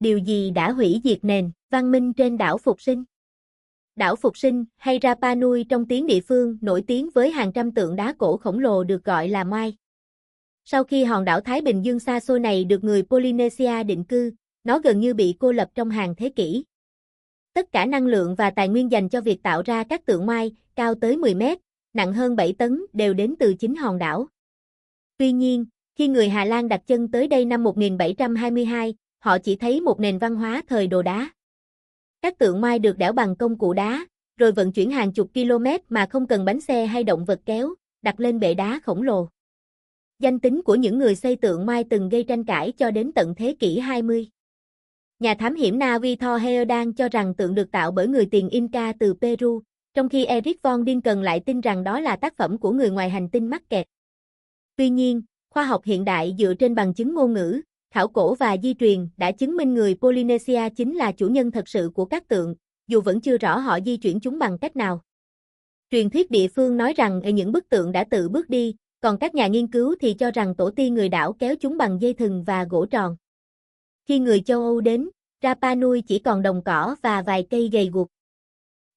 Điều gì đã hủy diệt nền văn minh trên đảo Phục Sinh? Đảo Phục Sinh, hay Rapa Nui trong tiếng địa phương, nổi tiếng với hàng trăm tượng đá cổ khổng lồ được gọi là Moai. Sau khi hòn đảo Thái Bình Dương xa xôi này được người Polynesia định cư, nó gần như bị cô lập trong hàng thế kỷ. Tất cả năng lượng và tài nguyên dành cho việc tạo ra các tượng Moai, cao tới 10 mét, nặng hơn 7 tấn, đều đến từ chính hòn đảo. Tuy nhiên, khi người Hà Lan đặt chân tới đây năm 1722, họ chỉ thấy một nền văn hóa thời đồ đá. Các tượng Moai được đẽo bằng công cụ đá, rồi vận chuyển hàng chục km mà không cần bánh xe hay động vật kéo, đặt lên bệ đá khổng lồ. Danh tính của những người xây tượng Moai từng gây tranh cãi cho đến tận thế kỷ 20. Nhà thám hiểm Navi Thor Heyerdahl cho rằng tượng được tạo bởi người tiền Inca từ Peru, trong khi Eric von Däniken lại tin rằng đó là tác phẩm của người ngoài hành tinh mắc kẹt. Tuy nhiên, khoa học hiện đại dựa trên bằng chứng ngôn ngữ, khảo cổ và di truyền đã chứng minh người Polynesia chính là chủ nhân thật sự của các tượng, dù vẫn chưa rõ họ di chuyển chúng bằng cách nào. Truyền thuyết địa phương nói rằng những bức tượng đã tự bước đi, còn các nhà nghiên cứu thì cho rằng tổ tiên người đảo kéo chúng bằng dây thừng và gỗ tròn. Khi người châu Âu đến, Rapa Nui chỉ còn đồng cỏ và vài cây gầy guộc.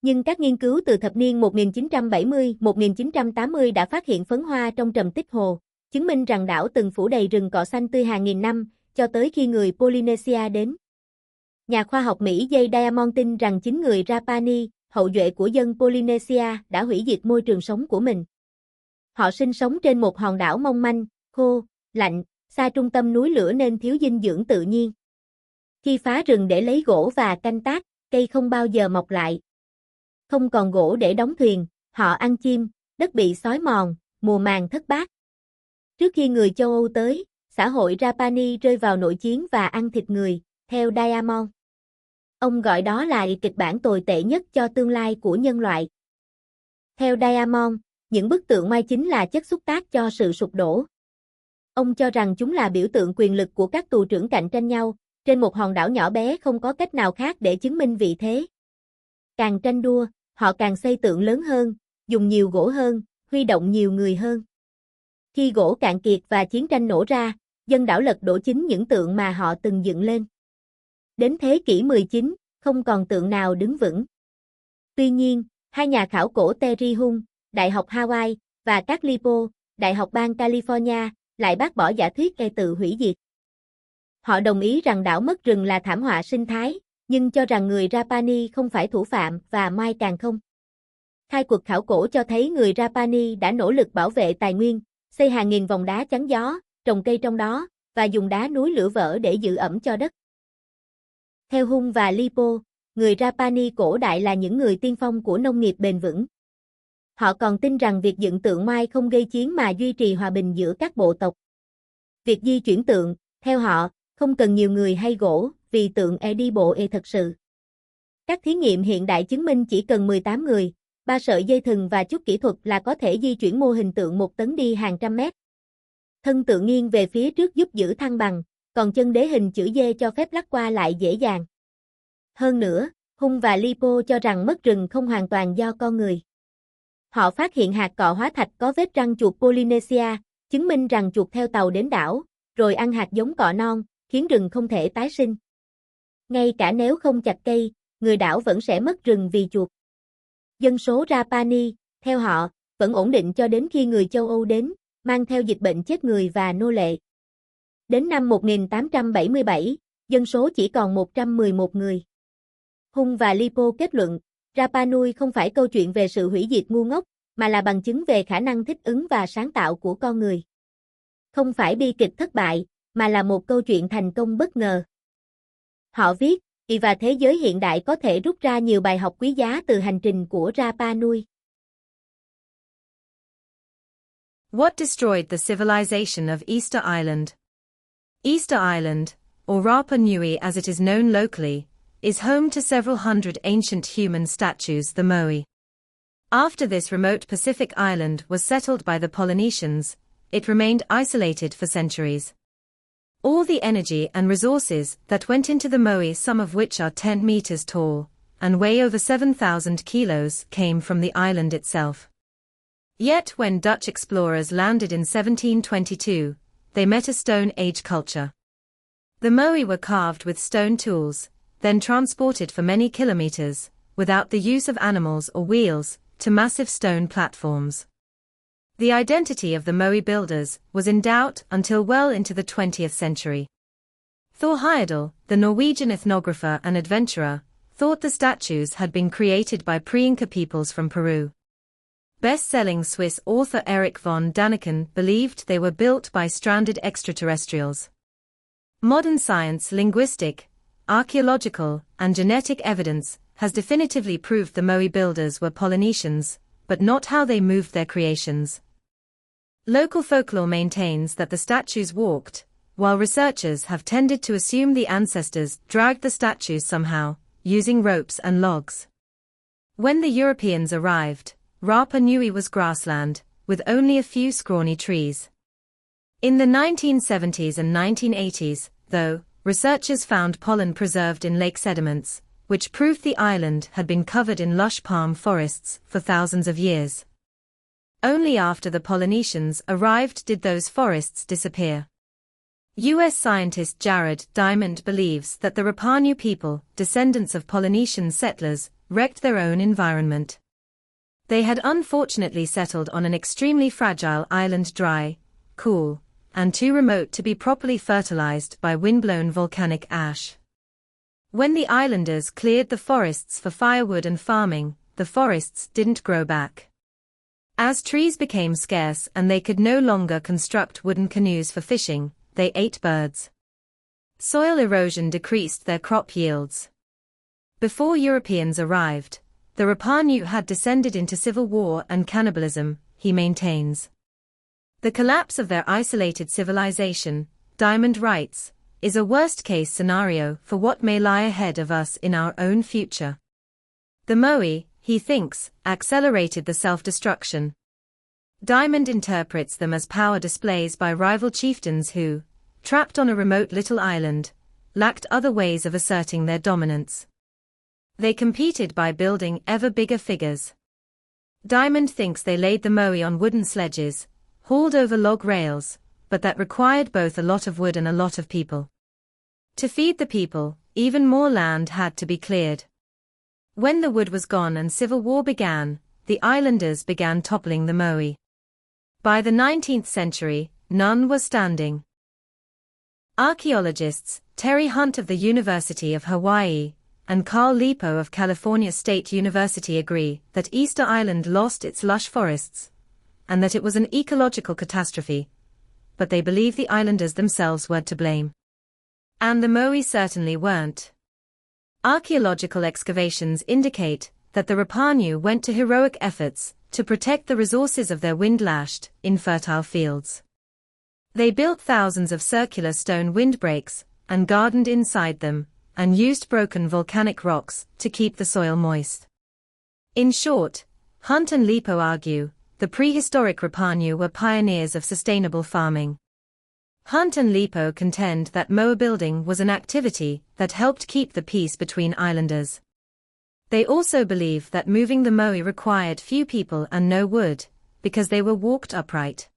Nhưng các nghiên cứu từ thập niên 1970-1980 đã phát hiện phấn hoa trong trầm tích hồ, chứng minh rằng đảo từng phủ đầy rừng cỏ xanh tươi hàng nghìn năm, cho tới khi người Polynesia đến. Nhà khoa học Mỹ Jay Diamond tin rằng chính người Rapani, hậu duệ của dân Polynesia, đã hủy diệt môi trường sống của mình. Họ sinh sống trên một hòn đảo mong manh, khô, lạnh, xa trung tâm núi lửa nên thiếu dinh dưỡng tự nhiên. Khi phá rừng để lấy gỗ và canh tác, cây không bao giờ mọc lại. Không còn gỗ để đóng thuyền, họ ăn chim, đất bị xói mòn, mùa màng thất bát. Trước khi người châu Âu tới, xã hội Rapani rơi vào nội chiến và ăn thịt người, theo Diamond. Ông gọi đó là kịch bản tồi tệ nhất cho tương lai của nhân loại. Theo Diamond, những bức tượng Moai chính là chất xúc tác cho sự sụp đổ. Ông cho rằng chúng là biểu tượng quyền lực của các tù trưởng cạnh tranh nhau, trên một hòn đảo nhỏ bé không có cách nào khác để chứng minh vị thế. Càng tranh đua, họ càng xây tượng lớn hơn, dùng nhiều gỗ hơn, huy động nhiều người hơn. Khi gỗ cạn kiệt và chiến tranh nổ ra, dân đảo lật đổ chính những tượng mà họ từng dựng lên. Đến thế kỷ 19, không còn tượng nào đứng vững. Tuy nhiên, hai nhà khảo cổ Terry Hunt, Đại học Hawaii, và Carlipo, Đại học bang California, lại bác bỏ giả thuyết tự hủy diệt. Họ đồng ý rằng đảo mất rừng là thảm họa sinh thái, nhưng cho rằng người Rapani không phải thủ phạm và Moai càng không. Khai cuộc khảo cổ cho thấy người Rapani đã nỗ lực bảo vệ tài nguyên, xây hàng nghìn vòng đá chắn gió, trồng cây trong đó, và dùng đá núi lửa vỡ để giữ ẩm cho đất. Theo Hunt và Lipo, người Rapani cổ đại là những người tiên phong của nông nghiệp bền vững. Họ còn tin rằng việc dựng tượng Moai không gây chiến mà duy trì hòa bình giữa các bộ tộc. Việc di chuyển tượng, theo họ, không cần nhiều người hay gỗ, vì tượng đi bộ thật sự. Các thí nghiệm hiện đại chứng minh chỉ cần 18 người, 3 sợi dây thừng và chút kỹ thuật là có thể di chuyển mô hình tượng 1 tấn đi hàng trăm mét. Thân tượng nghiêng về phía trước giúp giữ thăng bằng, còn chân đế hình chữ D cho phép lắc qua lại dễ dàng. Hơn nữa, Hunt và Lipo cho rằng mất rừng không hoàn toàn do con người. Họ phát hiện hạt cọ hóa thạch có vết răng chuột Polynesia, chứng minh rằng chuột theo tàu đến đảo, rồi ăn hạt giống cọ non, khiến rừng không thể tái sinh. Ngay cả nếu không chặt cây, người đảo vẫn sẽ mất rừng vì chuột. Dân số Rapani, theo họ, vẫn ổn định cho đến khi người châu Âu đến, mang theo dịch bệnh chết người và nô lệ. Đến năm 1877, dân số chỉ còn 111 người. Hunt và Lipo kết luận, Rapa Nui không phải câu chuyện về sự hủy diệt ngu ngốc, mà là bằng chứng về khả năng thích ứng và sáng tạo của con người. Không phải bi kịch thất bại, mà là một câu chuyện thành công bất ngờ. Họ viết, và thế giới hiện đại có thể rút ra nhiều bài học quý giá từ hành trình của Rapa Nui. What destroyed the civilization of Easter Island? Easter Island, or Rapa Nui as it is known locally, is home to several hundred ancient human statues, the moai. After this remote Pacific island was settled by the Polynesians, it remained isolated for centuries. All the energy and resources that went into the moai, some of which are 10 meters tall, and weigh over 7,000 kilos, came from the island itself. Yet when Dutch explorers landed in 1722, they met a Stone Age culture. The moai were carved with stone tools, then transported for many kilometers, without the use of animals or wheels, to massive stone platforms. The identity of the moai builders was in doubt until well into the 20th century. Thor Heyerdahl, the Norwegian ethnographer and adventurer, thought the statues had been created by pre-Inca peoples from Peru. Best-selling Swiss author Erich von Däniken believed they were built by stranded extraterrestrials. Modern science, linguistic, archaeological, and genetic evidence has definitively proved the moai builders were Polynesians, but not how they moved their creations. Local folklore maintains that the statues walked, while researchers have tended to assume the ancestors dragged the statues somehow, using ropes and logs. When the Europeans arrived, Rapa Nui was grassland, with only a few scrawny trees. In the 1970s and 1980s, though, researchers found pollen preserved in lake sediments, which proved the island had been covered in lush palm forests for thousands of years. Only after the Polynesians arrived did those forests disappear. U.S. scientist Jared Diamond believes that the Rapa Nui people, descendants of Polynesian settlers, wrecked their own environment. They had unfortunately settled on an extremely fragile island, dry, cool, and too remote to be properly fertilized by windblown volcanic ash. When the islanders cleared the forests for firewood and farming, the forests didn't grow back. As trees became scarce and they could no longer construct wooden canoes for fishing, they ate birds. Soil erosion decreased their crop yields. Before Europeans arrived, the Rapa Nui had descended into civil war and cannibalism, he maintains. The collapse of their isolated civilization, Diamond writes, is a worst-case scenario for what may lie ahead of us in our own future. The moai, he thinks, accelerated the self-destruction. Diamond interprets them as power displays by rival chieftains who, trapped on a remote little island, lacked other ways of asserting their dominance. They competed by building ever bigger figures. Diamond thinks they laid the moai on wooden sledges, hauled over log rails, but that required both a lot of wood and a lot of people. To feed the people, even more land had to be cleared. When the wood was gone and civil war began, the islanders began toppling the moai. By the 19th century, none was standing. Archaeologists, Terry Hunt of the University of Hawaii, and Carl Lipo of California State University agree that Easter Island lost its lush forests, and that it was an ecological catastrophe, but they believe the islanders themselves were to blame. And the moai certainly weren't. Archaeological excavations indicate that the Rapa Nui went to heroic efforts to protect the resources of their wind-lashed, infertile fields. They built thousands of circular stone windbreaks, and gardened inside them, and used broken volcanic rocks to keep the soil moist. In short, Hunt and Lipo argue, the prehistoric Rapa Nui were pioneers of sustainable farming. Hunt and Lipo contend that moai building was an activity that helped keep the peace between islanders. They also believe that moving the moai required few people and no wood, because they were walked upright.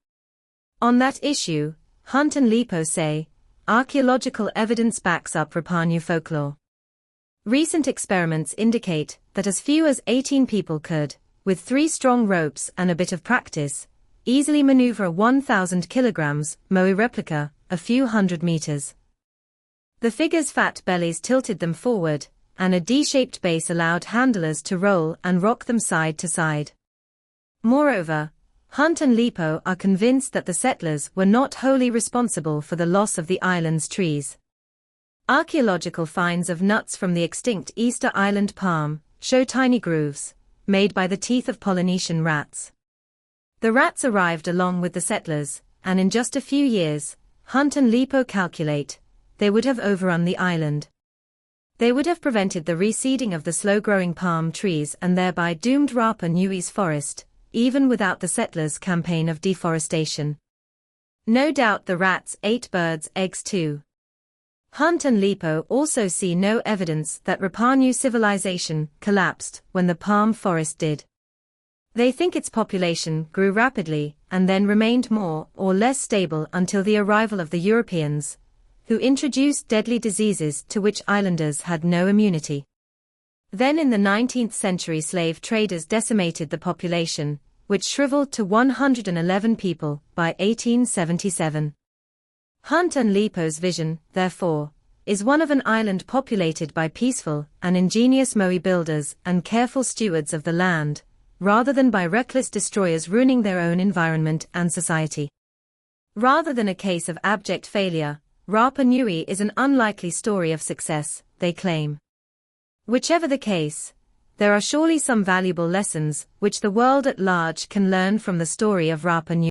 On that issue, Hunt and Lipo say, archaeological evidence backs up Rapa Nui folklore. Recent experiments indicate that as few as 18 people could, with 3 strong ropes and a bit of practice, easily maneuver a 1,000 kilograms moai replica a few hundred meters. The figure's fat bellies tilted them forward, and a D-shaped base allowed handlers to roll and rock them side to side. Moreover, Hunt and Lipo are convinced that the settlers were not wholly responsible for the loss of the island's trees. Archaeological finds of nuts from the extinct Easter Island palm show tiny grooves, made by the teeth of Polynesian rats. The rats arrived along with the settlers, and in just a few years, Hunt and Lipo calculate, they would have overrun the island. They would have prevented the reseeding of the slow-growing palm trees and thereby doomed Rapa Nui's forest, even without the settlers' campaign of deforestation. No doubt the rats ate birds' eggs too. Hunt and Lipo also see no evidence that Rapa Nui civilization collapsed when the palm forest did. They think its population grew rapidly and then remained more or less stable until the arrival of the Europeans, who introduced deadly diseases to which islanders had no immunity. Then in the 19th century slave traders decimated the population, which shriveled to 111 people by 1877. Hunt and Lipo's vision, therefore, is one of an island populated by peaceful and ingenious Moai builders and careful stewards of the land, rather than by reckless destroyers ruining their own environment and society. Rather than a case of abject failure, Rapa Nui is an unlikely story of success, they claim. Whichever the case, there are surely some valuable lessons which the world at large can learn from the story of Rapa Nui.